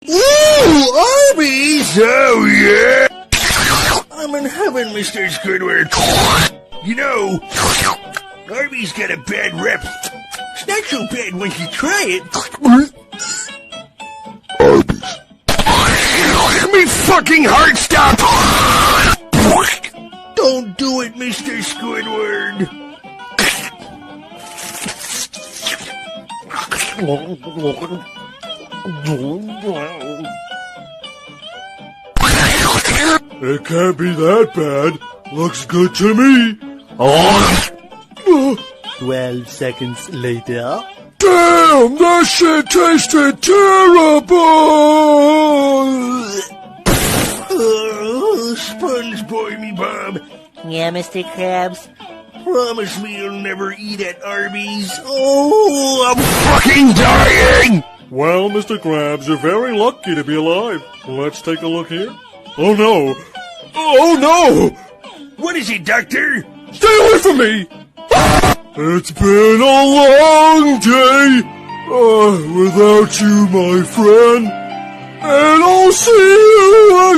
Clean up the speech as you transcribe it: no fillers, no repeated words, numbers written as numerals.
Ooh, Arby's! Oh, yeah! I'm in heaven, Mr. Squidward. You know, Arby's got a bad rep. It's not so bad once you try it. Arby's. Me fucking heart stop! Don't do it, Mr. Squidward. It can't be that bad. Looks good to me. 12 seconds later. Damn, that shit tasted terrible! SpongeBob me, Bob. Yeah, Mr. Krabs? Promise me you'll never eat at Arby's. Oh, I'm fucking dying! Well, Mr. Krabs, you're very lucky to be alive. Let's take a look here. Oh no! Oh no! What is it, Doctor? Stay away from me! It's been a long day without you, my friend. And I'll see you